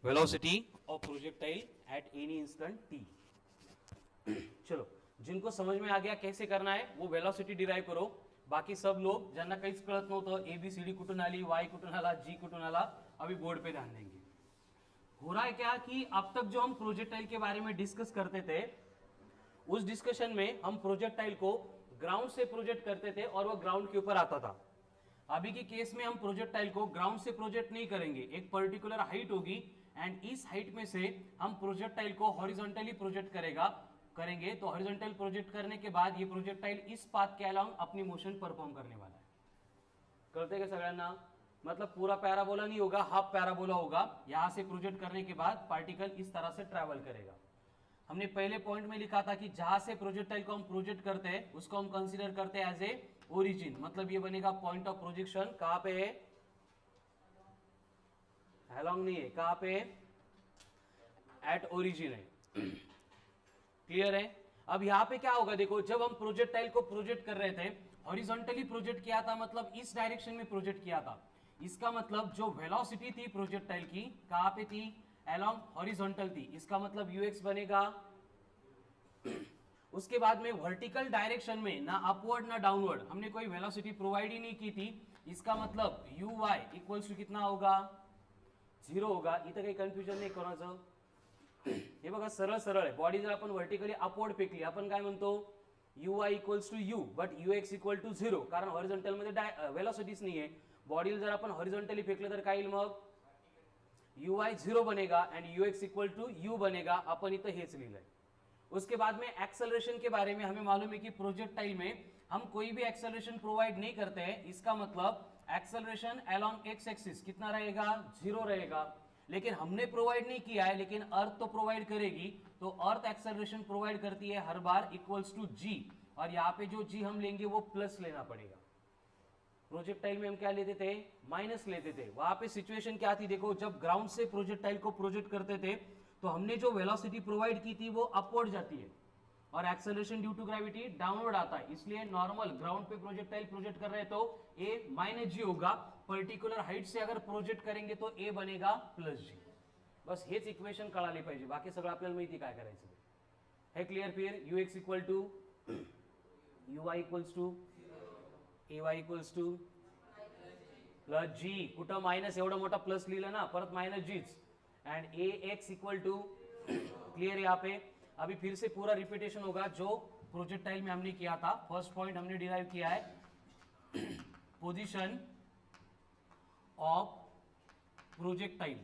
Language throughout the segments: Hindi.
Velocity of projectile at any instant T. चलो, जिनको समझ में आ गया कैसे करना है वो वेलोसिटी डिराइव करो। बाकी सब लोग ज्यांना काहीच कळत नव्हतं एबीसीडी कुठून आली, वाई कुठून आला, जी कुठून आला, अभी बोर्ड पे ध्यान देंगे। हो रहा है क्या कि अब तक जो हम प्रोजेक्टाइल के बारे में डिस्कस करते थे उस डिस्कशन में हम प्रोजेक्टाइल को ग्राउंड से प्रोजेक्ट करते थे और वो ग्राउंड के ऊपर आता था। अभी के केस में हम प्रोजेक्टाइल को ग्राउंड से प्रोजेक्ट नहीं करेंगे, एक पर्टिकुलर हाइट होगी एंड इस हाइट में से हम प्रोजेक्टाइल को हॉरिजॉन्टली प्रोजेक्ट करेंगे। तो हॉरिजॉन्टल प्रोजेक्ट करने के बाद ये प्रोजेक्टाइल इस पाथ के अलोंग अपनी मोशन परफॉर्म करने वाला है। करते क्या सगळ्यांना? मतलब पूरा पैराबोला नहीं होगा, हाफ पैराबोला होगा। यहां से प्रोजेक्ट करने के बाद पार्टिकल इस तरह से ट्रैवल करेगा। हमने पहले पॉइंट में लिखा था कि जहां से प्रोजेक्टाइल को हम प्रोजेक्ट करते हैं उसको हम कंसीडर करते हैं एज ए ओरिजिन। मतलब ये बनेगा पॉइंट ऑफ प्रोजेक्शन। कहां पे है? अलोंग नहीं है, कहां पे है? एट ओरिजिन है। क्लियर है? अब यहां पे क्या होगा देखो, जब हम प्रोजेक्टाइल को प्रोजेक्ट कर रहे थे हॉरिजॉन्टली प्रोजेक्ट किया था, मतलब इस डायरेक्शन में प्रोजेक्ट किया था। इसका मतलब जो वेलोसिटी थी प्रोजेक्टाइल की कहां पे थी? अलोंग हॉरिजॉन्टल थी। इसका मतलब यूएक्स बनेगा। उसके बाद में वर्टिकल डायरेक्शन में ना अपवर्ड ना डाउनवर्ड हमने कोई वेलोसिटी प्रोवाइड ही नहीं की थी। इसका मतलब यू वाई इक्वल्स टू कितना होगा? 0 होगा। इथं काही कन्फ्युजन नाही कोणाचं। हे बघा सरळ सरळ आहे। बॉडी जर आपण व्हर्टिकली अपवर्ड फेकली आपण काय म्हणतो? U Y equals to U but U x equal to 0, कारण हॉरिझॉन्टल मध्ये वेलोसिटीच नाही आहे। बॉडीला जर आपण हॉरिझॉन्टली फेकलं तर काय येईल मग? यू वाय 0 बनेगा and U x equal to U बनेगा। अपन इथं हेच लिहिलंय। उसके बाद में एक्सेलरेशन के बारे में हमें मालूम है कि प्रोजेक्टाइल में हम कोई भी एक्सेलरेशन प्रोवाइड नहीं करते हैं। इसका मतलब एक्सेलरेशन अलोंग एक्स एक्सिस कितना रहेगा? 0 रहेगा। लेकिन हमने प्रोवाइड नहीं किया है, लेकिन अर्थ तो प्रोवाइड करेगी। तो अर्थ एक्सेलरेशन प्रोवाइड करती है हर बार इक्वल्स टू जी, और यहां पे जो जी हम लेंगे वो प्लस लेना पड़ेगा। प्रोजेक्टाइल में हम क्या लेते थे? माइनस लेते थे। वहां पे सिचुएशन क्या थी देखो, जब ग्राउंड से प्रोजेक्टाइल को प्रोजेक्ट करते थे तो हमने जो वेलोसिटी प्रोवाइड की थी वो अपवर्ड जाती है और acceleration due to gravity downward आता है। इसलिए नॉर्मल ग्राउंड पे प्रोजेक्टाइल प्रोजेक्ट कर रहे हैं तो ए माइनस जी होगा। पर्टिकुलर हाइट से अगर प्रोजेक्ट करेंगे तो ए बनेगा प्लस जी। बस हेच इक्वेशन कळाली पाहिजे, बाकी सगळं आपल्याला माहिती काय करायचं है। क्लियर? फिर u x equal to u Y equals to a y equals to plus g. कुठं माइनस एवढा मोठा प्लस लिहिलं ना, परत माइनस जीच। And a x equal to, clear है यहाँ पे? अभी फिर से पूरा रिपीटेशन होगा जो प्रोजेक्टाइल में हमने किया था। फर्स्ट पॉइंट हमने डिराइव किया है position of projectile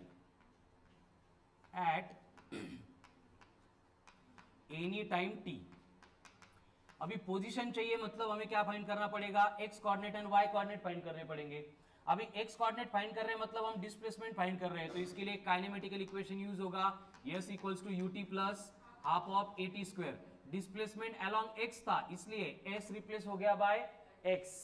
at any time T. अभी पोजीशन चाहिए, मतलब हमें क्या फाइंड करना पड़ेगा? X coordinate and y coordinate find करने पड़ेंगे। अभी एक्स कोऑर्डिनेट फाइंड कर रहे हैं मतलब हम डिस्प्लेसमेंट फाइंड कर रहे हैं, तो इसके लिए काइनेमेटिकल इक्वेशन यूज होगा। S equals to u t plus half of a t square. Displacement along x था इसलिए एस रिप्लेस हो गया by x.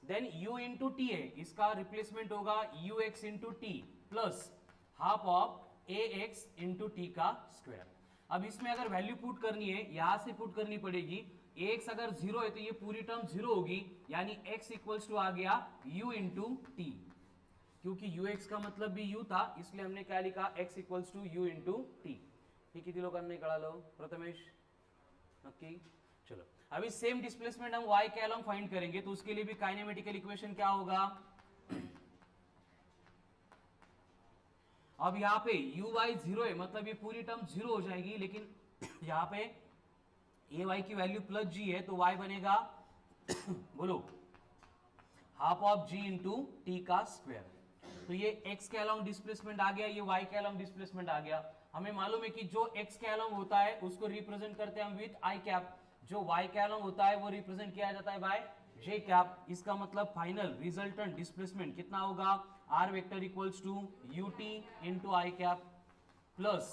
Then u into t है, इसका रिप्लेसमेंट होगा u x into t plus half of a x into t का स्क्वायर। अब इसमें अगर वैल्यू पुट करनी है यहां से पुट करनी पड़ेगी। एक्स अगर 0 है तो ये पूरी टर्म 0 होगी, यानी x इक्वल्स टू आ गया u इंटू टी। क्योंकि ux का मतलब भी u था इसलिए हमने क्या लिखा? x equals to u into t. हे किती लोकांना नाही कळालं? प्रथमेश नक्की? चलो, अभी सेम डिस्प्लेसमेंट हम y के अलोंग फाइंड करेंगे, तो उसके लिए भी काइनेमेटिकल इक्वेशन क्या होगा? अब यहां पे यू वाई 0 है मतलब ये पूरी टर्म 0 हो जाएगी, लेकिन यहां पे ए वाई की वैल्यू प्लस जी है तो वाई बनेगा बोलो half of g into t का स्क्वायर। तो ये एक्स के अलोंग डिस्प्लेसमेंट आ गया, ये वाई के अलोंग डिस्प्लेसमेंट आ गया। हमें मालूम है कि जो एक्स के अलोंग होता है उसको रिप्रेजेंट करते हैं हम विथ आई कैप, जो वाई के अलोंग होता है वो रिप्रेजेंट किया जाता है बाय जे कैप। इसका मतलब फाइनल रिजल्टेंट डिस्प्लेसमेंट कितना होगा? R vector equals to u t into i cap plus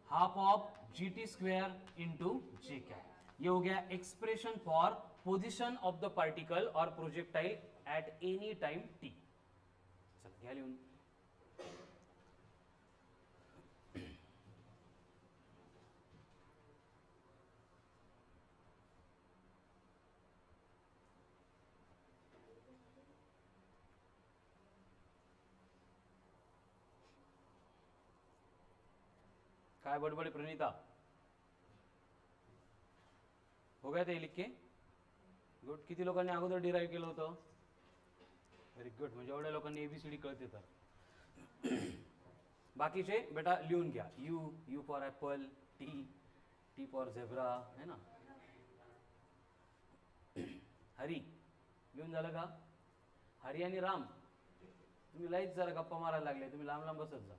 half of g t square into j cap. ये हो गया expression for position of the particle और projectile at any time t. चला घ्या लिहून। काय बडबड प्रणीता, हो गया ते लिख के गुड. किती लोकांनी अगोदर डिराईव्ह केलं होतं? Very good. म्हणजे एवढ्या लोकांनी एबीसीडी कळते तर. बाकीचे बेटा लिहून घ्या. You, you for Apple, T, T for zebra, है ना. हरी लिहून झालं का? हरी आणि राम, तुम्ही लईच जरा गप्पा मारायला लागले, तुम्ही लांब लांब बसत जा.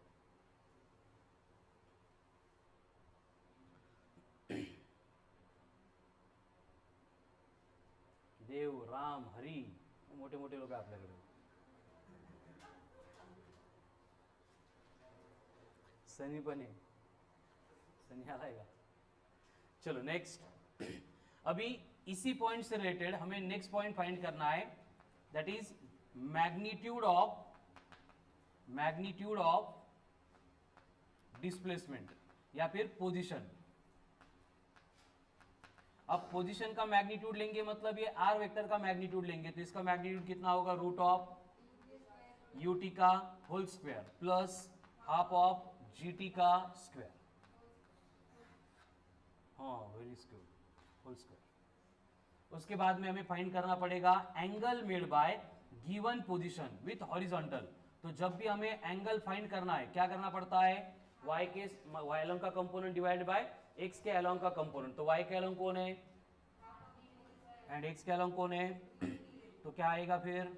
देव, राम, हरी, मोठे मोठे लोक आपल्याकडे. सनी पण आहे. सनी आलाय का? चलो नेक्स्ट. अभी इसी पॉइंट से रिलेटेड हमें नेक्स्ट पॉइंट फाइंड करना है, that is magnitude of displacement या फिर पोजीशन. अब पोजीशन का मैग्नीट्यूड लेंगे मतलब ये आर वेक्टर का मैग्नीट्यूड लेंगे, तो इसका मैग्नीट्यूड कितना होगा? रूट ऑफ यूटी का whole square plus half of g t का स्क्वायर. हाँ वेरी गुड, होल स्क्वायर. उसके बाद में हमें फाइंड करना पड़ेगा angle made by given position with horizontal. तो जब भी हमें एंगल फाइंड करना है क्या करना पड़ता है? y के y अलोंग का कंपोनेंट डिवाइड बाय x के अलोंग का कंपोनेंट. तो y के अलोंग कौन है एंड x के अलोंग कौन है? तो क्या आएगा फिर?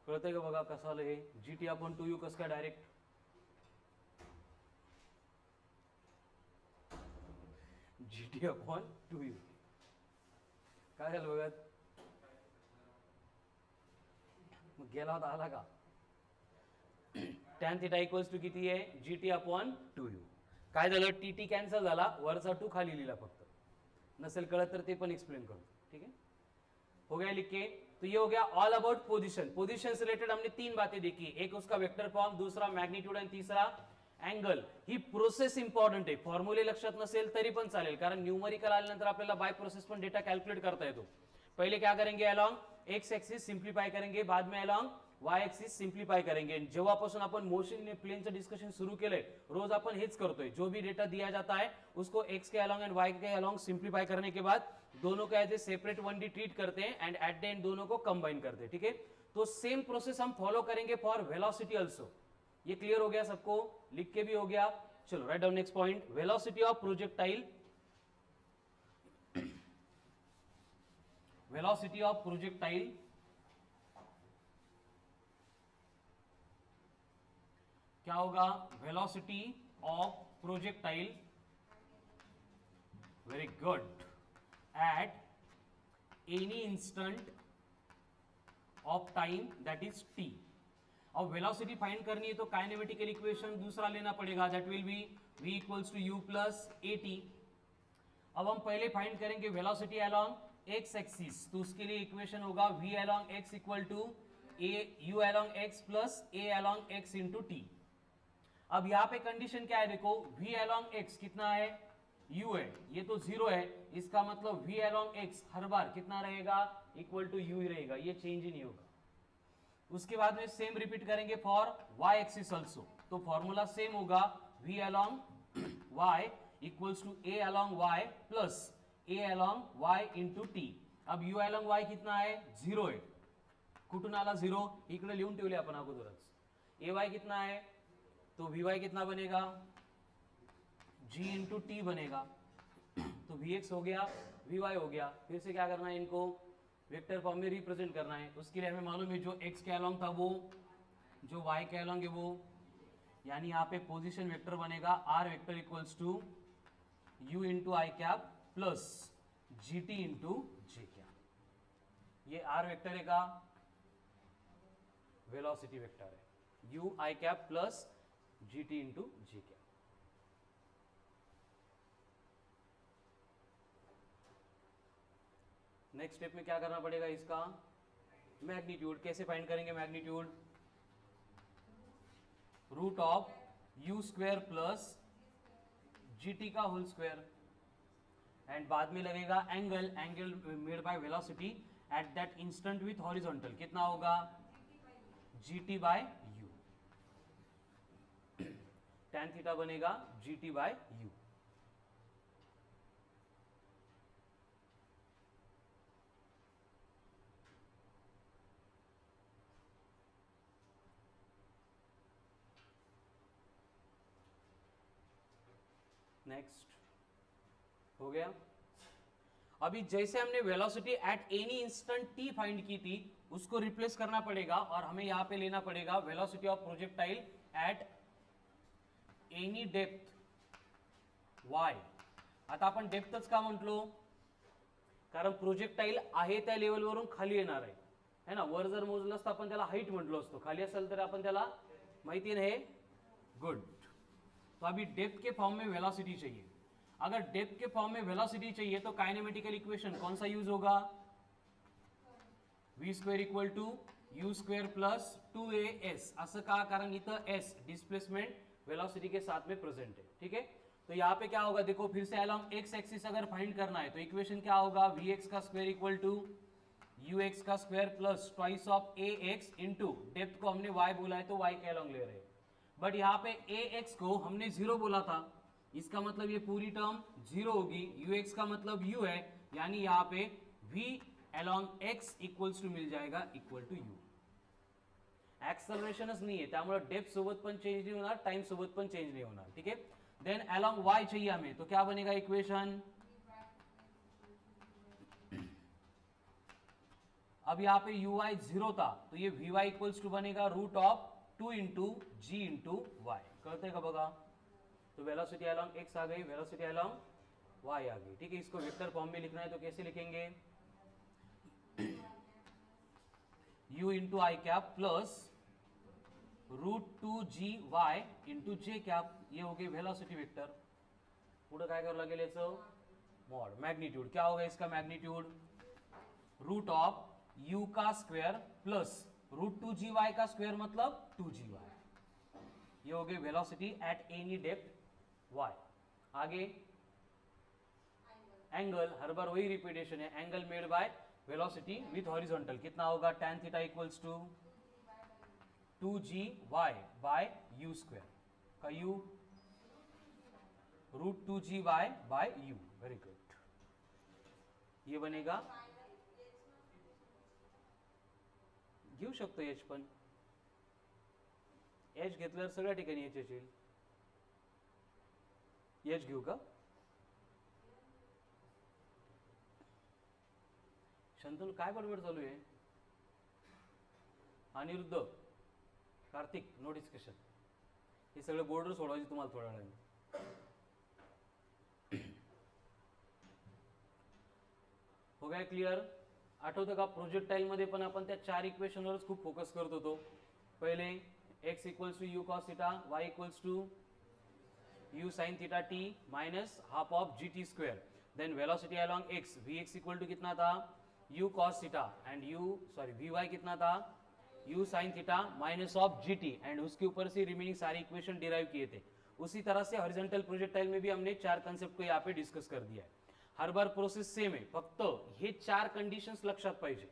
कळतंय का बघा कसं आलं हे? जीटी अपॉन 2u कसं काय डायरेक्ट? जीटी अपॉन 2u काय झालं बघा? मग गेला होता आला का? tan थीटा इक्वल्स टू किती आहे? GT upon 2u. काय झालं? टी कॅन्सल झाला, वरचा 2 खाली लिहिला फक्त. नसेल कळत तर ते पण एक्सप्लेन करतो. ठीक है, हो गया लिख के. तो ये हो गया ऑल अबाउट पोजीशन. पोजीशन से रिलेटेड हमने 3 बातें देखी, एक उसका वेक्टर फॉर्म, दूसरा मैग्नीट्यूड आणि तीसरा अँगल. ही प्रोसेस इंपॉर्टंट आहे. फॉर्म्युले लक्षात नसेल तरी पण चालेल, कारण न्यूमरिकल आल्यानंतर आपल्याला बाय प्रोसेस पण डेटा कॅल्क्युलेट करता येतो. पहले क्या करेंगे? अलॉन्ग एक्स एक्सिस सिंप्लीफाई करेंगे, बाद में अलॉन्ग वाय एक्सिस सिंप्लीफाई करेंगे. जेव्हापासून आपण मोशन इन प्लेनचं डिस्कशन सुरू केलंय, रोज आपण हेच करतोय. जो भी डेटा दिया जाता है उसको एक्स के अलॉन्ग एंड वाई के अलॉन्ग सिंप्लीफाई करने के बाद दोनों को as a separate 1D treat करते हैं एंड एट द एंड दोनों को कंबाइन करते हैं. ठीक है, तो सेम प्रोसेस हम फॉलो करेंगे फॉर वेलोसिटी ऑल्सो. ये क्लियर हो गया सबको? लिख के भी हो गया. चलो write down next point. Velocity of projectile, velocity of projectile क्या होगा? Velocity of projectile, very good, at any instant of time that is t. अब वेलोसिटी फाइंड करनी है तो काइनेमेटिकल इक्वेशन दूसरा लेना पड़ेगा, that will be v equals to u plus a t. अब हम पहले फाइंड करेंगे वेलोसिटी अलोंग एक्स एक्सिस, तो उसके लिए इक्वेशन होगा v along x equal to a u along x plus a along x into t. अब यहाँ पे कंडीशन क्या है? देखो v अलोंग x कितना है? u है, ये तो 0 है, इसका मतलब v अलोंग x हर बार कितना रहेगा? इक्वल टू u ही रहेगा, ये चेंज ही नहीं होगा. उसके बाद में सेम रिपीट करेंगे फॉर y एक्सिस ऑल्सो, तो फॉर्मूला सेम होगा v along y equals to a along y plus a along y into t. अब u अलोंग y कितना है? 0 आहे. कुठून आला 0? इकडे लिहून ठेवले आपण अगोदरच. ay कितना है? तो vy कितना बनेगा? g इंटू टी बनेगा. तो vx हो गया, vy हो गया. फिर से क्या करना है? इनको वेक्टर फॉर्म में रिप्रेजेंट करना है. उसके लिए हमें मालूम है जो x के अलोंग था वो, जो y के अलोंग है वो, यानी यहाँ पे पोजीशन वेक्टर बनेगा r vector equals to u into i cap plus g t into j cap. ये r वेक्टर है का वेलोसिटी वेक्टर है, u i cap plus g t into j cap. Next step में क्या करना पड़ेगा? इसका मैग्नीट्यूड. कैसे फाइंड करेंगे magnitude? Root of u square plus g t का होल स्क्वायर, एंड बाद में लगेगा angle, angle made by velocity at that instant with horizontal. कितना होगा? GT by u, tan theta बनेगा GT बाय यू। नेक्स्ट हो गया। अभी जैसे हमने velocity at any instant t find की थी, उसको रिप्लेस करना पड़ेगा और हमें यहां पे लेना पड़ेगा velocity of projectile at any depth y। आता आपण डेप्थच का म्हटलो, कारण प्रोजेक्टाइल आहे त्या लेवलवरून खाली येणार आहे, है ना। वर जर मोजलं असतं आपण त्याला हाईट म्हटलो असतो, खाली असेल तर आपण त्याला माहिती नाही, गुड। तो अभी डेप्थ के फॉर्म में वेलोसिटी चाहिए। अगर डेप्थ के फॉर्म में वेलोसिटी चाहिए तो काइनेमेटिकल इक्वेशन कौन सा यूज होगा, v square equal to u square plus 2as। असं का, कारण इथं s डिस्प्लेसमेंट वेलोसिटी के साथ में प्रेजेंट है, ठीक है। तो यहाँ पे क्या होगा, देखो फिर से अलॉन्ग x एक्सिस अगर फाइंड करना है तो इक्वेशन क्या होगा, vx का स्क्वायर इक्वल टू ux का square plus twice of ax into depth को हमने y बोला है तो y के अलॉन्ग ले रहे हैं, बट यहाँ पे ax को हमने 0 बोला था, इसका मतलब ये पूरी टर्म 0 होगी। ux का मतलब u है, यानी यहाँ पे v along x equals to मिल जाएगा इक्वल टू u। एक्सेलरेशनच नाही आहे, त्यामुळे डेप्थ सोबत पण चेंज नहीं होणार, टाइम सोबत पण चेंज नहीं होणार, ठीक है। देन अलॉन्ग y चाहिए हमें, तो क्या बनेगा इक्वेशन, अब यहाँ पे uy 0 था तो ये vy इक्वल्स टू बनेगा root of 2 into g into y. करते का बघा, तो वेलोसिटी अलॉन्ग x आ गई, वेलोसिटी अलॉन्ग y आ गई, ठीक है। इसको वेक्टर फॉर्म में लिखना है तो कैसे लिखेंगे, u into i cap plus root 2gy into j cap, ये हो गई वेलोसिटी वेक्टर। पुढे काय करावं लागेल याचं मॉड, मैग्नीट्यूड क्या होगा इसका, मैग्नीट्यूड रूट ऑफ u का स्क्वायर प्लस रूट 2gy का स्क्वायर मतलब 2gy। ये हो गई velocity at any depth y। आगे एंगल, हर बार वही रिपीटेशन है, angle made by velocity with horizontal कितना होगा, tan theta equals to 2gy by u square का u root 2gy by u, very good. ये बनेगा, घेऊ शकतो एच, पण एच घेतल्यावर सगळ्या ठिकाणी एच येईल, एच घेऊ का, शंतनू काय बडबड चालू आहे, अनिरुद्ध कार्तिक नो डिस्कशन, हे सगळे बोर्डर सोडवायचे तुम्हाला थोड्या वेळाने। हो गया क्लियर, आठवतं का प्रोजेक्टाइल मध्ये पण आपण त्या 4 इक्वेशनवरच खूप फोकस करत होतो। पहिले x equals to u cos theta, y equals to u sine theta t minus half of gt square, then velocity along x, vx equal to कितना था u cos theta and vy कितना था u sine theta minus of gt, and उसके ऊपर से रिमेनिंग सारे इक्वेशन डिराइव किए थे। उसी तरह से हॉरिजॉन्टल प्रोजेक्टाइल में भी हमने 4 कंसेप्ट को यहाँ पे डिस्कस कर दिया है। हर बार प्रोसेस सेम है, फक्त हे 4 कंडीशंस लक्षात पाहिजे।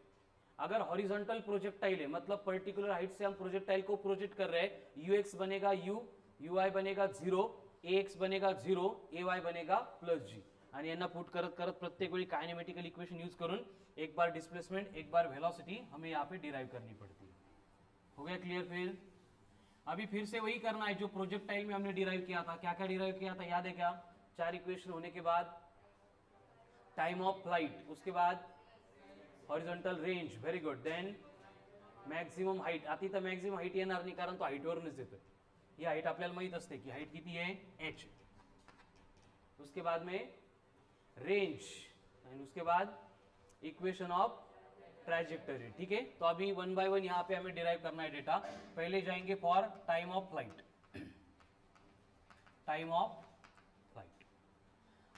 अगर हॉरिजॉन्टल प्रोजेक्टाइल है मतलब पर्टिकुलर हाइट से हम प्रोजेक्टाइल को प्रोजेक्ट कर रहे हैं, ux बनेगा u, uy बनेगा 0, ax बनेगा 0, ay बनेगा प्लस g, आणि यांना पुट करत करत प्रत्येक वेळी काइनेमेटिकल इक्वेशन यूज करून एक बार डिस्प्लेसमेंट एक बार वेलोसिटी हमें यहाँ पे डिराइव करनी पड़ती है। हो गया क्लियर? फिर अभी फिर से वही करना है जो प्रोजेक्टाइल में हमने डिराइव किया था। क्या क्या डिराइव किया था याद है क्या? 4 इक्वेशन होने के बाद टाइम ऑफ फ्लाइट, उसके बाद horizontal range, very good, then maximum height. आता इथं मॅक्सिमम हाइट येणार नाही कारण तो हाइटवरूनच येतोय। ही हाइट आपल्याला माहित असते की हाइट किती आहे h। उसके बाद में रेंज एंड उसके बाद इक्वेशन ऑफ ट्रैजेक्टरी, ठीक है। तो अभी 1 बाय 1 यहाँ पे हमें डिराइव करना है डेटा। पहले जाएंगे for time of flight, time of flight.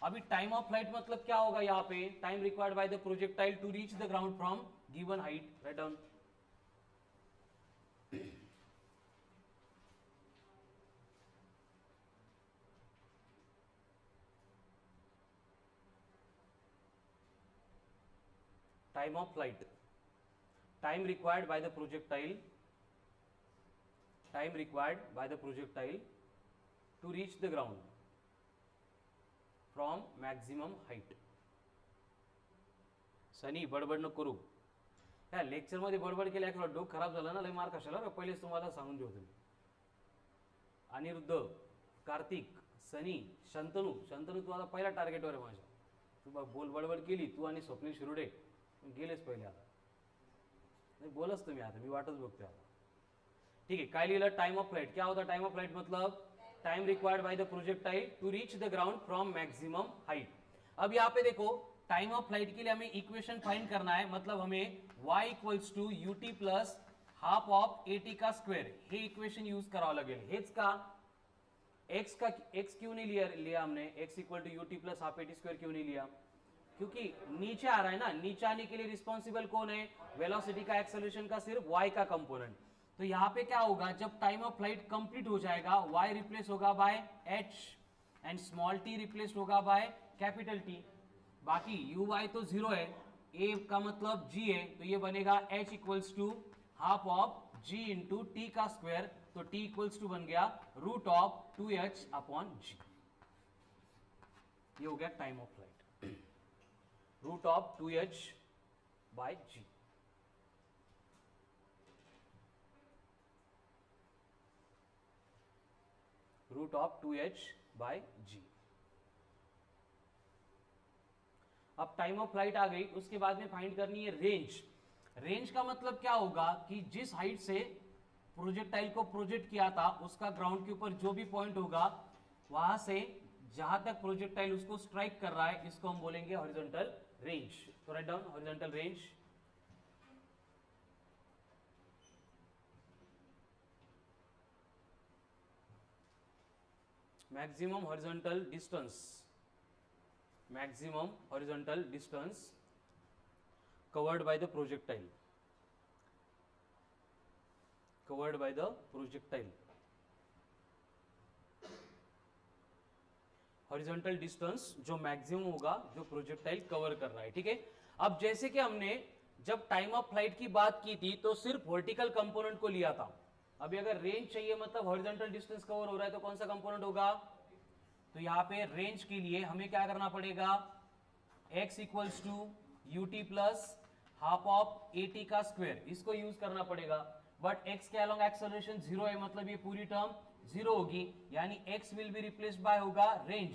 अभी टाइम ऑफ फ्लाइट मतलब क्या होगा यहाँ पे? Time required by the projectile to reach the ground from given height. Write down. Time of flight, time required by the projectile time required by the projectile to reach the ground from maximum height. Sunny बडबड नको करू. या लेक्चरमध्ये बडबड केल्या डोक खराब झालं ना, लय मार्क कशाला पहिलेच तुम्हाला सांगून ठेवतो मी. अनिरुद्ध, कार्तिक, सनी, शंतनू. शंतनू तू आता पहिला टार्गेटवर आहे माझ्या. तू बोल बडबड केली तू आणि स्वप्नील शिरोडे गेलेच पहिले. आता नाही बोलच तुम्ही, आता मी वाटच बघतोय आता. ठीक है, काय लिहिलं? Time of flight. क्या होता टाइम ऑफ फ्लाइट? मतलब time required by the projectile to reach the ground from maximum height. अब यहाँ पे देखो टाइम ऑफ फ्लाइट के लिए हमें इक्वेशन फाइंड करना है. मतलब हमें y equals to ut plus half of at का स्क्वेअर हे इक्वेशन यूज करावं लागेल. हेच का x क्यों नहीं लिया हमने? x equal to ut plus half at square क्यों नहीं लिया? क्योंकि नीचे आ रहा है ना, नीचे आने के लिए रिस्पॉन्सिबल कौन है? वेलोसिटी का, एक्सेलरेशन का सिर्फ y का कंपोनेंट. तो यहां पे क्या होगा, जब टाइम ऑफ फ्लाइट कंप्लीट हो जाएगा y रिप्लेस होगा by h and small t replace होगा बाय कैपिटल T. बाकी uy तो जीरो है, a का मतलब g है, तो ये बनेगा h equals to half of g into t का स्क्वायर. तो t इक्वल्स टू बन गया root of 2h upon g. ये हो गया time of flight, root of 2h by g. Root of 2h by g. अब टाइम ऑफ फ्लाइट आ गई, उसके बाद में फाइंड करनी है रेंज. रेंज का मतलब क्या होगा कि जिस हाइट से प्रोजेक्टाइल को प्रोजेक्ट किया था उसका ग्राउंड के ऊपर जो भी पॉइंट होगा वहां से जहां तक प्रोजेक्टाइल उसको स्ट्राइक कर रहा है, इसको हम बोलेंगे हॉरिजॉन्टल रेंज. तो write down horizontal range. Maximum horizontal distance, maximum horizontal distance covered by the projectile, covered by the projectile. Horizontal distance जो मैक्सिमम होगा जो प्रोजेक्टाइल कवर कर रहा है. ठीक है, अब जैसे कि हमने जब टाइम ऑफ फ्लाइट की बात की थी तो सिर्फ वर्टिकल कंपोनेंट को लिया था. अभी अगर रेंज चाहिए मतलब हॉरिजॉन्टल डिस्टेंस कवर हो रहा है तो कौन सा कंपोनेंट होगा? तो यहां पे रेंज के लिए हमें क्या करना पड़ेगा? x equals to ut plus half of at का स्क्वायर, इसको यूज करना पड़ेगा. बट x के अलोंग एक्सेलरेशन जीरो है, मतलब ये पूरी टर्म जीरो होगी, यानी x will be replaced by होगा range,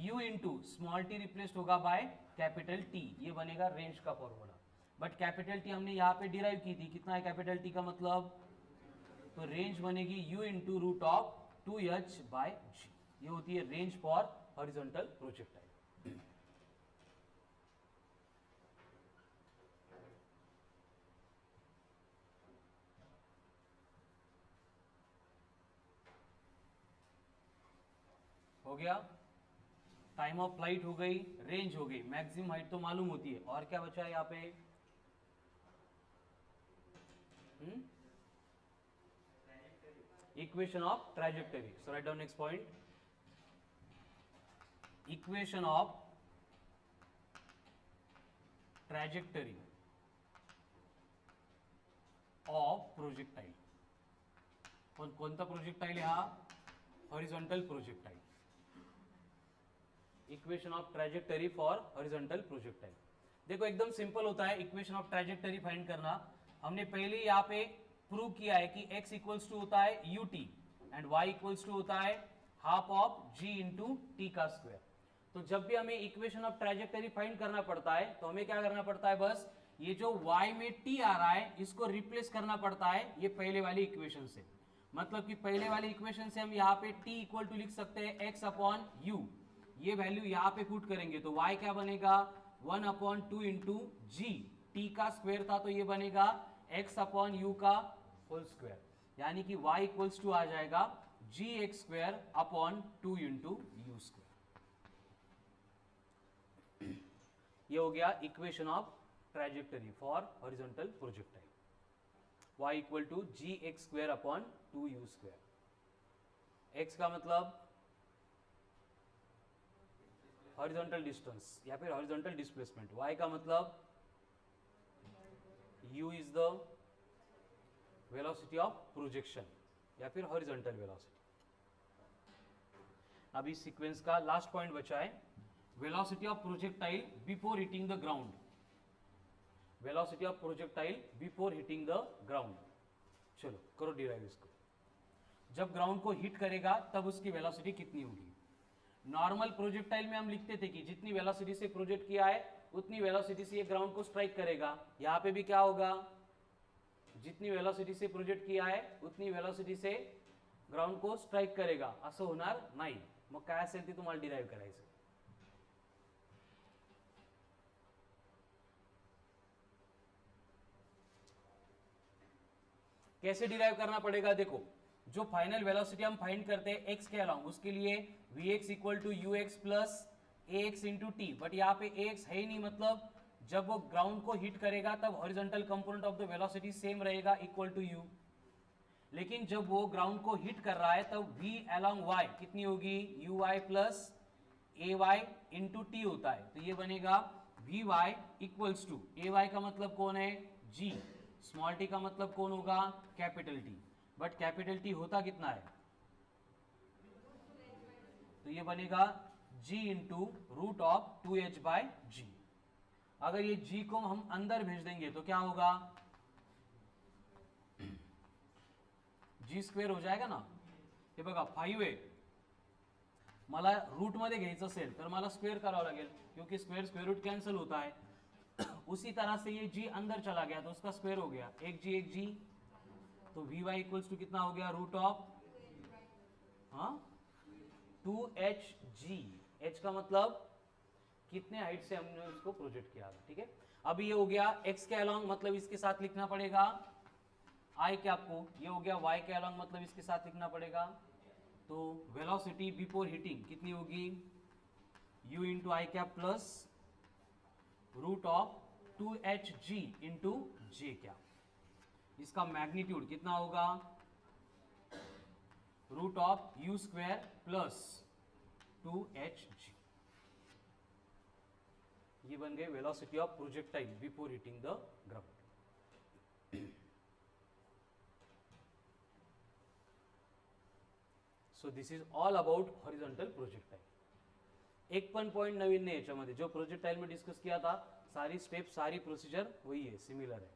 u into small t replaced होगा बाय कैपिटल T. ये बनेगा रेंज का फॉर्मूला. बट कैपिटल T हमने यहाँ पे डिराइव की थी. कितना है कैपिटल T का मतलब? तो रेंज बनेगी u into root of 2h by g. ये होती है रेंज फॉर हॉरिजॉन्टल प्रोजेक्टाइल. हो गया, टाइम ऑफ फ्लाइट हो गई, रेंज हो गई, मैक्सिमम हाइट तो मालूम होती है. और क्या बचा है यहाँ पे? Equation of trajectory. So right down next point. Equation of trajectory of projectile. कोणता प्रोजेक्टाइल? हा horizontal projectile. Equation of trajectory for horizontal projectile. देखो एकदम सिंपल होता है इक्वेशन ऑफ ट्रैजेक्टरी फाइंड करना. हमने पहले यहाँ पे प्रूव किया है कि x इक्वल्स टू होता है ut and y equals to होता है half of g into t का स्क्वायर. तो जब भी हमें इक्वेशन ऑफ ट्रैजेक्टरी फाइंड करना पड़ता है तो हमें क्या करना पड़ता है? बस ये जो y में t आ रहा है इसको रिप्लेस करना पड़ता है ये पहले वाली इक्वेशन से. मतलब कि पहले वाली इक्वेशन से हम यहाँ पे t इक्वल टू लिख सकते हैं x अपॉन u. ये वैल्यू यहाँ पे पुट करेंगे तो y क्या बनेगा? 1 अपॉन 2 इंटू जी. टी का स्क्वायर था तो ये बनेगा x अपॉन यू का होल स्क्वायर, यानी कि y इक्वल्स टू आ जाएगा g x square upon 2 into u square. ये हो गया equation of trajectory for horizontal projectile. y equal to g x square upon 2 u square. x का मतलब हॉरिजॉन्टल डिस्टेंस या फिर हॉरिजॉन्टल डिस्प्लेसमेंट. y का मतलब u is the velocity of projection. या फिर हॉरिजॉन्टल वेलोसिटी। अब इस सीक्वेंस का लास्ट पॉइंट बचा है, velocity of projectile before hitting the ground. Velocity of projectile before hitting the ground. चलो करो डिराइव इसको। जब ग्राउंड को हिट करेगा तब उसकी वेलोसिटी कितनी होगी। नॉर्मल प्रोजेक्टाइल में हम लिखते थे कि जितनी वेलोसिटी से प्रोजेक्ट किया है उतनी वेलोसिटी से ये ग्राउंड को स्ट्राइक करेगा। यहां पे भी क्या होगा, जितनी वेलोसिटी से प्रोजेक्ट किया है उतनी वेलोसिटी से ग्राउंड को स्ट्राइक करेगा, असं होणार नाही। मग काय असेल ते तुम्हाला डिराइव करायचं। कैसे डिराइव करना पड़ेगा, देखो जो फाइनल वेलोसिटी हम फाइंड करते हैं x के अलोंग, उसके लिए vx equal to u x plus a x into t, but यहाँ पे ax है ही नहीं, मतलब जब वो ग्राउंड को हिट करेगा तब horizontal component of the velocity same रहेगा इक्वल टू u। लेकिन जब वो ग्राउंड को हिट कर रहा है तब v अलोंग y कितनी होगी, u y plus a y into t होता है, तो ये बनेगा v y equals to a y का मतलब कौन है g, स्मॉल टी का मतलब कौन होगा capital T, but capital T होता कितना है, तो ये बनेगा g into root of 2h by g. अगर ये g को हम अंदर भेज देंगे तो क्या होगा, जी स्क्वेअर हो जाएगा ना। हे बघा 5 आहे, मला रूट मध्ये घ्यायचं असेल तर मला स्क्वेअर करावं लागेल, क्योंकि स्क्वेअर स्क्वेयर रूट कैंसिल होता है। उसी तरह से ये g अंदर चला गया तो उसका स्क्वेयर हो गया, एक g, तो वी वाई इक्वल्स टू कितना हो गया, रूट ऑफ 2hg। h का मतलब कितने हाइट से हमने उसको प्रोजेक्ट किया था, ठीक है। अब ये हो गया x के अलोंग, मतलब इसके साथ लिखना पड़ेगा i कैप को, ये हो गया y के अलोंग, मतलब इसके साथ लिखना पड़ेगा, तो वेलोसिटी बिफोर हिटिंग कितनी होगी, u into i cap plus root of 2hg into j cap. इसका मैग्नीट्यूड कितना होगा, root of u square plus 2hg। ये बन गए velocity of projectile before hitting the ground. So this is all about horizontal projectile. एक पण पॉइंट नवीन नाही याच्यामध्ये, जो प्रोजेक्टाइल में डिस्कस किया था सारी स्टेप सारी प्रोसीजर वही है, सिमिलर है,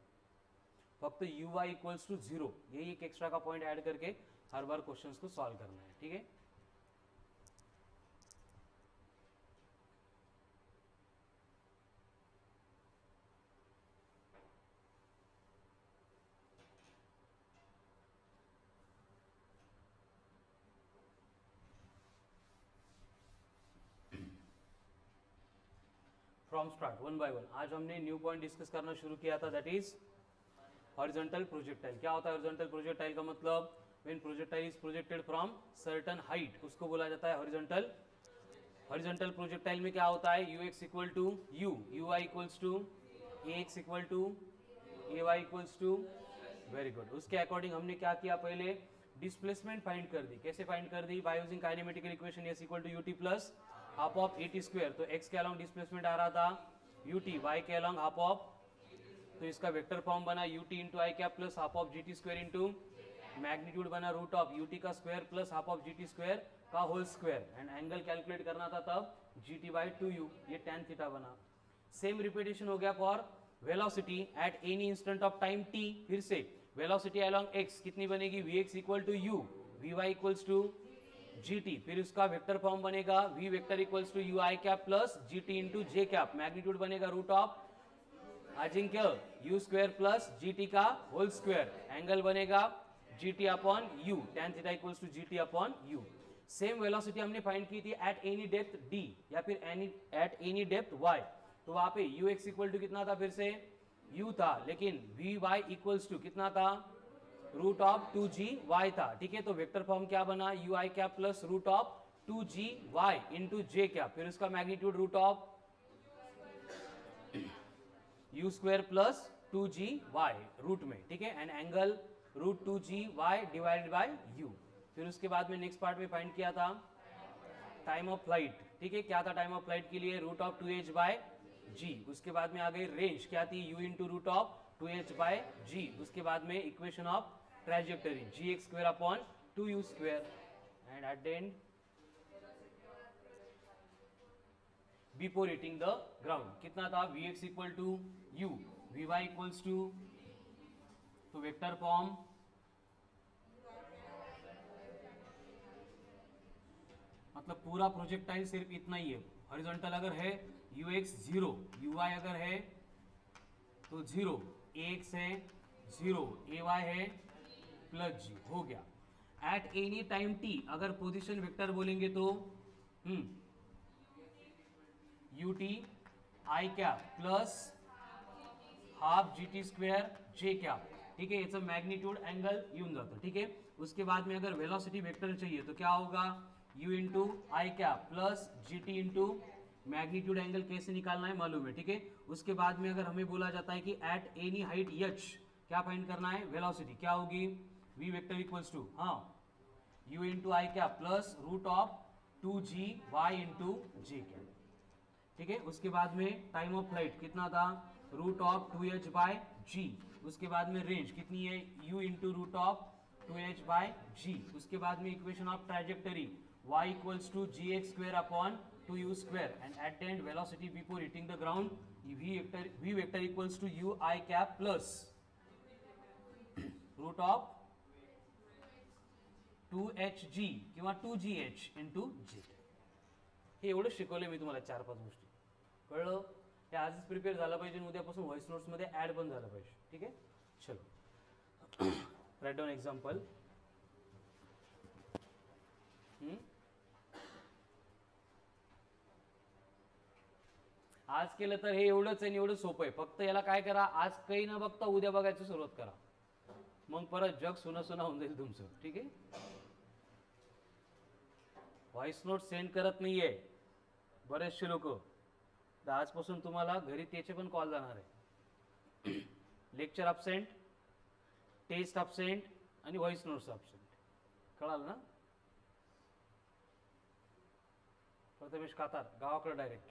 फक्त यू वाई इक्वल्स टू 0 यही एक एक्स्ट्रा का पॉइंट ऐड करके हर बार क्वेश्चंस को सॉल्व करना है, ठीक है। From start one by one. आज हमने न्यू पॉइंट डिस्कस करना शुरू किया था, दैट इज हॉरिजॉन्टल प्रोजेक्टाइल। क्या होता है हॉरिजॉन्टल प्रोजेक्टाइल का मतलब, when projectile is projected from certain height, उसको बोला जाता है हॉरिजॉन्टल। हॉरिजॉन्टल प्रोजेक्टाइल में क्या होता है, u x equal to u, u y equals to a x equal to a y equals to, very good. उसके अकॉर्डिंग हमने क्या किया, पहले डिस्प्लेसमेंट फाइंड कर दी। कैसे फाइंड कर दी, by using kinematical equation s equal to u t plus half of a t square. तो एक्स के अलोंग डिस्प्लेसमेंट आ रहा था यू टी, वाई के अलोंग हाफ ऑफ, तो इसका वेक्टर फॉर्म बना u t into i cap plus half of g t square into magnitude बना रूट ऑफ यू टी का square plus half of g t square का whole square, and angle calculate करना था तब जी टी बाई 2u, ये tan थीटा बना। सेम रिपीटेशन हो गया for velocity at any instant of time t। फिर से वेलोसिटी अलोंग x कितनी बनेगी, vx equal to u, vy equals to gt, फिर उसका वेक्टर फॉर्म बनेगा v vector equals to u i cap plus gt into j cap, magnitude बनेगा रूट ऑफ अजिंक्य u स्क्वायर प्लस gt का होल स्क्वायर, एंगल बनेगा gt upon u, tan theta equals to gt upon u। Same velocity हमने फाइंड की थी एट एनी डेप्थ d या फिर एट एनी डेप्थ y, तो वहां पे ux इक्वल टू कितना था, फिर से u था, लेकिन vy इक्वल्स टू कितना था, रूट ऑफ 2gy था, ठीक है। तो वेक्टर फॉर्म क्या बना, u i cap plus root of 2gy into j cap, फिर उसका magnitude root of u square plus 2gy root में, ठीक है, and angle root 2gy divided by u। फिर उसके बाद में नेक्स्ट पार्ट में फाइंड किया था टाइम ऑफ फ्लाइट, ठीक है। क्या था टाइम ऑफ फ्लाइट के लिए, root of 2h by g. उसके बाद में आ गई रेंज, क्या थी, u into root of 2h by g. उसके बाद में equation of trajectory gx square upon 2u square, and at the end before hitting the ground कितना था, vx equal to u, vy equals to, तो वेक्टर फॉर्म मतलब पूरा प्रोजेक्टाइल सिर्फ इतना ही है, हॉरिजॉन्टल अगर है ux 0, uy अगर है तो 0, ax है 0, ay है प्लस g, हो गया. एट एनी टाइम t अगर पोजीशन वेक्टर बोलेंगे तो ut i cap plus half gt square j cap. ठीक है, याचं मॅग्निट्यूड अँगल येऊन जातं. ठीक है, उसके बाद में अगर वेलोसिटी वेक्टर चाहिए तो क्या होगा, u into i cap plus g t into magnitude angle कैसे निकालना है मालूम है. ठीक है, उसके बाद में अगर हमें बोला जाता है कि एट एनी हाइट h क्या फाइंड करना है, वेलोसिटी क्या होगी, v vector equals to u into i cap plus root of 2g y into j cap. ठीक है, उसके बाद में टाइम ऑफ फ्लाइट कितना था, root of 2h by g. उसके बाद में रेंज कितनी है, u into root of 2h by g. उसके बाद में equation of trajectory y equals to g x square upon 2u square, and at the end velocity before hitting the ground v vector equals to u i cap plus root of 2hg किंवा 2gh इंटू g. हे एवढं शिकवलं मी तुम्हाला 4-5 गोष्टी, कळलं. हे आजच प्रिपेअर झालं पाहिजे, उद्यापासून व्हॉइस नोट्स मध्ये ऍड पण झालं पाहिजे. ठीक आहे, चलो राइट डाउन एग्जांपल. आज केलं तर हे एवढंच आहे, एवढं सोपं आहे. फक्त याला काय करा, आज काही न बघता उद्या बघायची सुरुवात करा, मग परत जग सुना सुना होऊन जाईल तुमचं. ठीक आहे, व्हॉइस नोट सेंड करत नाहीये बरेचसे लोक, तर आजपासून तुम्हाला घरी त्याचे पण कॉल जाणार आहे. लेक्चर अब्सेंट, टेस्ट अब्सेंट आणि व्हॉइस नोट्स अब्सेंट, कळालं ना. प्रथमेश कातार गावाकडे डायरेक्ट.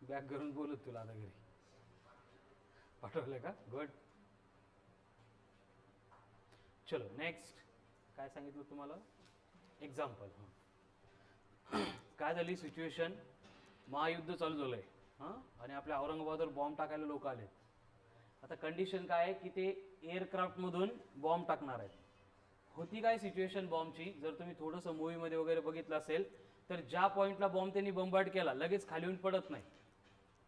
बॅग करून बोलत तुला आता घरी पाठवलं का, गुड. चलो नेक्स्ट, काय सांगितलं तुम्हाला, एक्झाम्पल. काय झाली सिच्युएशन, महायुद्ध चालू झालंय आणि आपल्या औरंगाबादवर बॉम्ब टाकायला लोक आलेत. आता कंडिशन काय आहे की ते एअरक्राफ्ट मधून बॉम्ब टाकणार आहेत. होती काय सिच्युएशन बॉम्बची, जर तुम्ही थोडंसं मूवीमध्ये वगैरे बघितलं असेल तर ज्या पॉइंटला बॉम्ब त्यांनी बंबार्ड केला लगेच खाली येऊन पडत नाही,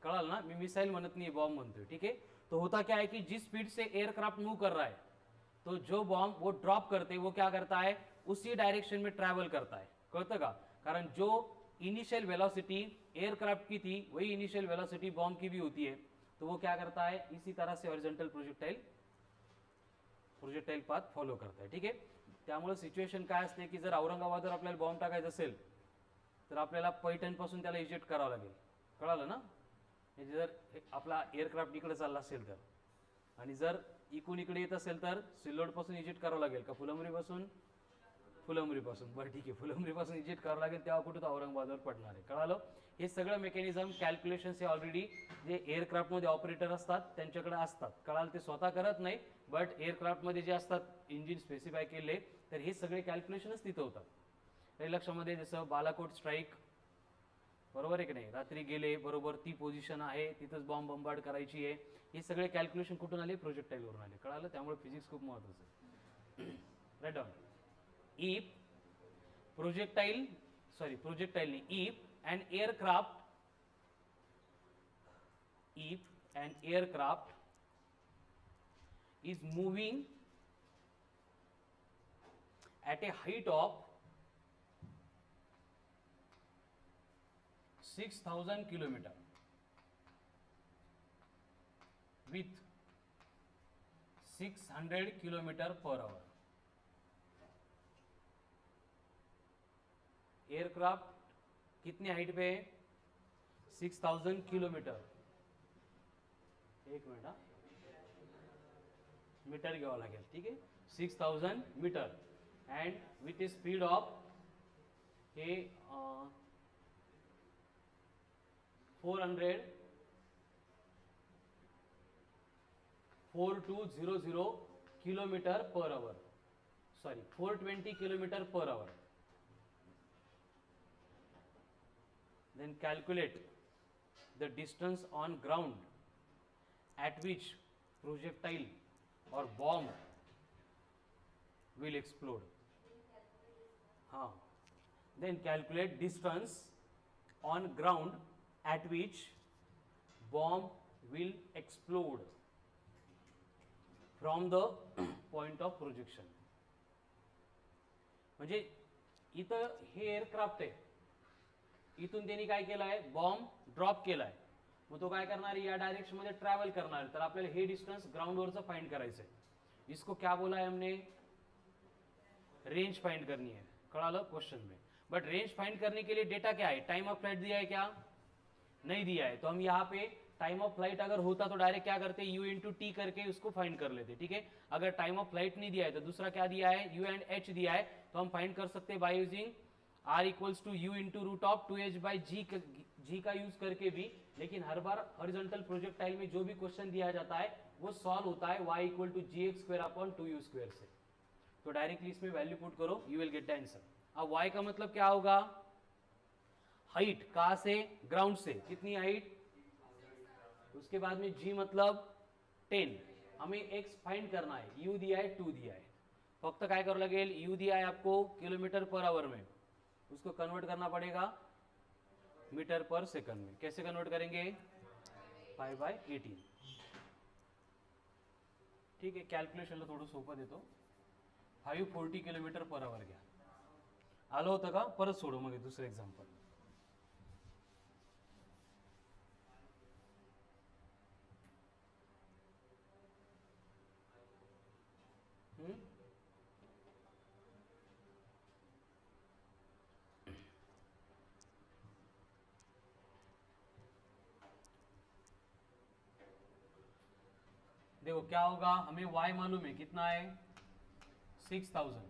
कळाल ना. मी मिसाइल म्हणत नहीं, बॉम्ब म्हणतोय. ठीक है, तो होता क्या है कि जिस स्पीड से एयरक्राफ्ट मूव कर रहा है तो जो बॉम्ब वो ड्रॉप करते वो क्या करता है, उसी डायरेक्शन में ट्रैवल करता है. कळतं का, कारण जो इनिशियल वेलोसिटी एयरक्राफ्ट की थी वही इनिशियल वेलोसिटी बॉम्ब की भी होती है. तो वो क्या करता है, इसी तरह से हॉरिजॉन्टल प्रोजेक्टाइल पाथ फॉलो करता है. ठीक है, त्यामुळे सिच्युएशन काय असते की जर औरंगाबादवर आपल्याला बॉम्ब टाकायचा असेल तर आपल्याला पैठण पासून त्याला इजेक्ट करावं लागेल, कळालं ना. म्हणजे जर आपला एअरक्राफ्ट इकडे चालला असेल तर, आणि जर इकडून इकडे येत असेल तर सिल्लोड पासून इजेक्ट करावं लागेल का फुलंब्री पासून, बरं ठीक आहे, फुलंब्री पासून इजेक्ट करावं लागेल, तेव्हा कुठे तर औरंगाबादवर पडणार आहे. कळालं. हे सगळं मेकॅनिझम कॅल्क्युलेशन्स हे ऑलरेडी जे एअरक्राफ्टमध्ये ऑपरेटर असतात त्यांच्याकडे असतात. कळालं, ते स्वतः करत नाही, बट एअरक्राफ्टमध्ये जे असतात इंजिन स्पेसिफाय केले तर हे सगळे कॅल्क्युलेशनच तिथं होतात. हे लक्षामध्ये, जसं बालाकोट स्ट्राईक, बरोबर आहे की नाही, रात्री गेले बरोबर ती पोझिशन आहे तिथंच बॉम्ब बंबार्ड करायची आहे. हे सगळे कॅल्क्युलेशन कुठून आले, प्रोजेक्टाईलवरून आले. कळालं, त्यामुळे फिजिक्स खूप महत्त्वाचं आहे. Write down. If projectile if an aircraft is moving at a height of 6,000 kilometer with 600 kilometer per hour. Aircraft कितनी हाइट पे है, 6,000 किलोमीटर. एक मिनट, मीटर घ्यावं लागेल. ठीक आहे, 6,000 metre and with a speed of हे 400 4200 kilometre per hour, sorry 420 kilometre per hour. Then calculate the distance on ground at which projectile or bomb will explode. हाँ. Then calculate distance on ground at which bomb will explode from the point of projection. म्हणजे इथं हे एअरक्राफ्ट आहे, इथून त्यांनी काय केलंय, बॉम्ब ड्रॉप केलाय, मग तो काय करणार आहे, या डायरेक्शन मध्ये ट्रॅव्हल करणार आहे. तर आपल्याला हे डिस्टन्स ग्राउंडवरचं फाइंड करायचं आहे. इसको क्या बोला है हमने, रेंज फाइंड करनी है. कळालं क्वेश्चन में. बट रेंज फाइंड करने के लिए डेटा क्या है, टाइम ऑफ फ्लाइट दिया है क्या, नहीं दिया है. तो हम यहाँ पे टाइम ऑफ फ्लाइट अगर होता तो डायरेक्ट क्या करते, यू इंटू टी करके उसको फाइंड कर लेते. ठीक है. अगर टाइम ऑफ फ्लाइट नहीं दिया है तो दूसरा क्या दिया है, यू एंड एच दिया है, तो हम फाइंड कर सकते हैं by using r equals to u into root of 2h by g का यूज करके भी. लेकिन हर बार हॉरिजॉन्टल प्रोजेक्टाइल में जो भी क्वेश्चन दिया जाता है वो सॉल्व होता है y equal to g x square upon 2u square से. तो डायरेक्टली इसमें वैल्यू पुट करो, you will get the answer. अब y का मतलब क्या होगा, हाइट, कहां से, ग्राउंड से, कितनी हाइट, उसके बाद में g मतलब 10. हमें x फाइंड करना है, u दिया है 2 दिया है, फक्त काय करावं लागेल, u दिया है आपको किलोमीटर पर आवर में, उसको कन्वर्ट करना पड़ेगा मीटर पर सेकंड में. कैसे कन्वर्ट करेंगे, 5/18. ठीक आहे. कॅल्क्युलेशनला थोडं सोपं देतो. 540 किलोमीटर पर आवर घ्या. आलं होतं का, परत सोडू मग दुसरं एक्झाम्पल. देखो क्या होगा, हमें y मालूम है, कितना है 6000,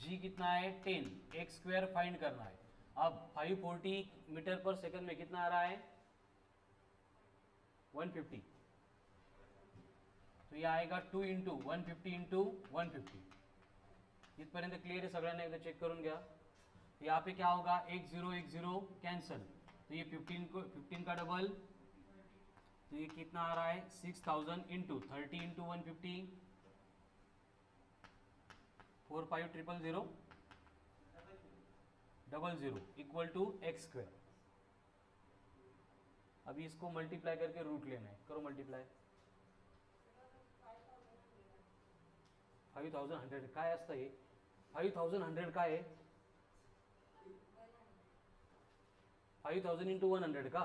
g कितना है 10, एक्स स्क्वायर फाइंड करना है. अब 540 मीटर पर सेकंड में कितना आ रहा है 150, तो ये आएगा 2 इंटू 150 इंटू 150. इथपर्यंत क्लियर आहे सगळ्यांना, एकदा चेक करून घ्या. यहाँ पे क्या होगा, 1010 कैंसल, तो ये 15 का डबल, तो ये कितना आ रहा है 6000 into 30 into 150, 45000 00 equal to x square. अभी इसको मल्टीप्लाई करके रूट लेना है, करो मल्टीप्लाई. 5100 काय असतं हे, 5100 काय आहे, 5000 इंटू 100 का.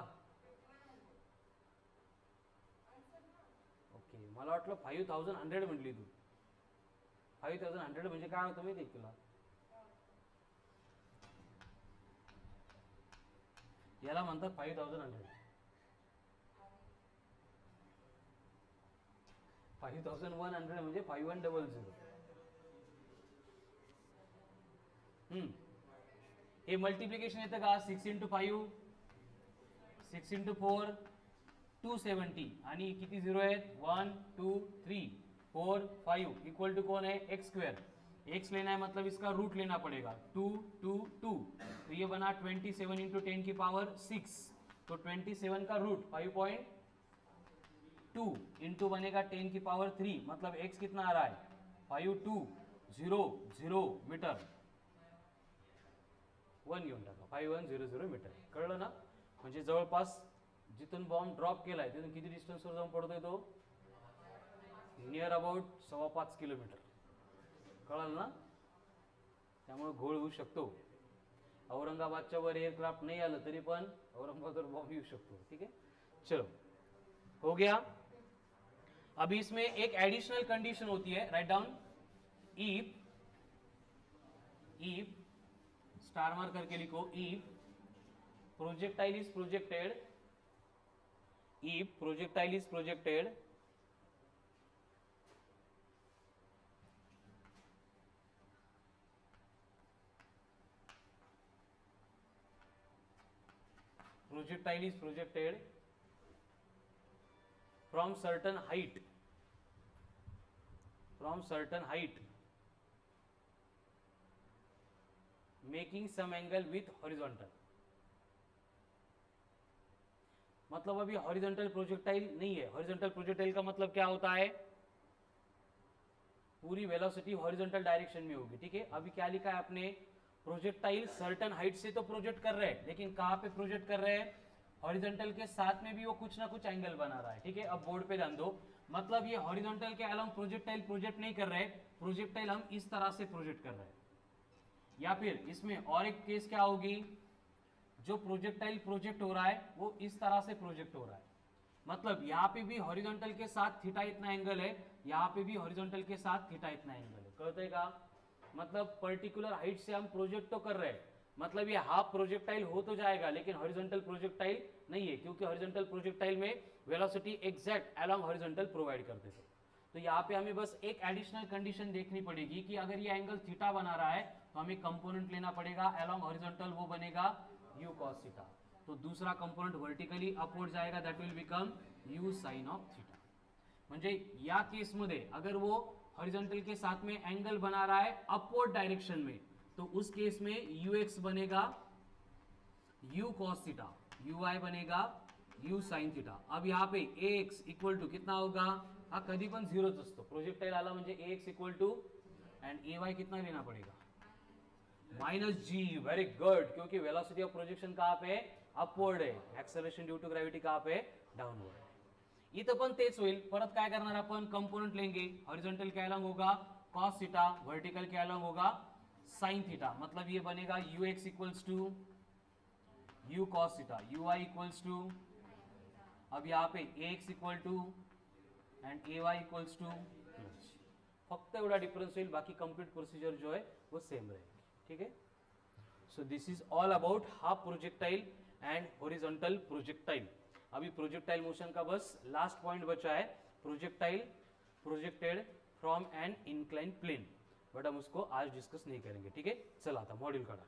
ओके, मला वाटलं 5100 म्हटली तू. 5100 म्हणजे काय होतं माहिती आहे तुला, याला म्हणतात 5100. 5100 म्हणजे 5100. हे मल्टिप्लिकेशन येतं का, 6 इंटू 5, 6 इंटू 4 270, आणि किती झिरो आहेत 1 2 3 4 5 इक्वल टू कौन है एक्स स्क्वायर. एक्स लेना है मतलब इसका रूट लेना पड़ेगा, 2 2 2, तो ये बना 27 इंटू 10 की पावर 6, तो 27 का रूट 5.2 इंटू बनेगा 10 की पावर 3, मतलब एक्स कितना आ रहा है 5200 मीटर. 1 घेऊन टाका, 5100 मीटर. कळलं ना. म्हणजे जवळपास जिथून बॉम्ब ड्रॉप केलाय तिथून किती डिस्टन्सवर जाऊन पडतोय तो, नियर अबाउट 5.25 किलोमीटर. कळलं ना. त्यामुळे घोळ होऊ शकतो. औरंगाबादच्या वर एअरक्राफ्ट नाही आलं तरी पण औरंगाबादवर बॉम्ब येऊ शकतो. ठीक है, चलो हो गया. अब इसमें एक एडिशनल कंडीशन होती है, write down, if star mark करके लिखो, if projectile is projected, if projectile is projected projectile is projected from certain height making some angle with horizontal. मतलब अभी हॉरिजॉन्टल प्रोजेक्टाइल नहीं है. हॉरिजॉन्टल प्रोजेक्टाइल का मतलब क्या होता है? पूरी वेलोसिटी हॉरिजॉन्टल डायरेक्शन में होगी. ठीक है, अभी क्या लिखा है आपने? प्रोजेक्टाइल सर्टेन हाइट से तो प्रोजेक्ट कर रहे हैं, लेकिन कहां पे प्रोजेक्ट कर रहे हैं? हॉरिजॉन्टल के साथ में भी वो कुछ ना कुछ एंगल बना रहा है. ठीक है, अब बोर्ड पे ध्यान दो. मतलब ये हॉरिजॉन्टल के अलोंग प्रोजेक्टाइल प्रोजेक्ट नहीं कर रहे. प्रोजेक्टाइल हम इस तरह से प्रोजेक्ट कर रहे हैं. या फिर इसमें और एक केस क्या होगी? जो प्रोजेक्टाइल प्रोजेक्ट हो रहा है वो इस तरह से प्रोजेक्ट हो रहा है. मतलब यहाँ पे भी हॉरिजॉन्टल के साथ थीटा इतना एंगल है, यहाँ पे भी हॉरिजॉन्टल के साथ थीटा इतना एंगल है. कहते का मतलब पर्टिकुलर हाइट से हम प्रोजेक्ट तो कर रहे हैं. मतलब ये हाफ प्रोजेक्टाइल हो तो जाएगा, लेकिन हॉरिजॉन्टल प्रोजेक्टाइल नहीं है, क्योंकि हॉरिजॉन्टल प्रोजेक्टाइल में velocity exact along horizontal provide करते थे. तो यहाँ पे हमें बस एक एडिशनल कंडीशन देखनी पड़ेगी कि अगर ये एंगल थीटा बना रहा है तो हमें कंपोनेंट लेना पड़ेगा अलोंग हॉरिजॉन्टल, वो बनेगा u cos थीटा. तो दूसरा कंपोनेंट वर्टिकली अपवर्ड जाएगा, that will become u sin of theta. म्हणजे या केस मध्ये अगर वो हॉरिजॉन्टल के साथ में एंगल बना रहा है अपवर्ड डायरेक्शन में, तो उस केस में ux बनेगा u cos थीटा, uy बनेगा u sin थीटा. अब यहाँ पे ax इक्वल टू कितना होगा? हा कधी पण झिरोच असतो. प्रोजेक्टाइल आला म्हणजे ax equal to and ay कितना लेना पड़ेगा? Minus g. वेरी गुड, क्योंकि वेलोसिटी ऑफ प्रोजेक्शन कहां पे? अपवर्ड है. एक्सेलरेशन ड्यू टू ग्रेविटी कहां पे? डाउनवर्ड है. इथं पण तेच होईल. परत काय करणार आपण? कंपोनेंट लेंगे. हॉरिजॉन्टल के अलॉन्ग होगा cos थीटा, वर्टिकल के अलॉन्ग होगा sin थीटा. मतलब ये बनेगा ux equals to u cos theta, uy equals to, अब यहाँ पे ax equal to and ay equals to. फक्त एवढा डिफरन्स होईल, बाकी कंप्लीट प्रोसीजर जो है वो सेम रहेगी. ठीक है. So this is all about half projectile and horizontal projectile. अभी प्रोजेक्टाइल मोशन का बस लास्ट पॉइंट बचा है, projectile projected from an incline plane, but हम उसको आज डिस्कस नहीं करेंगे. ठीक है, चला आता मॉड्यूल काढा.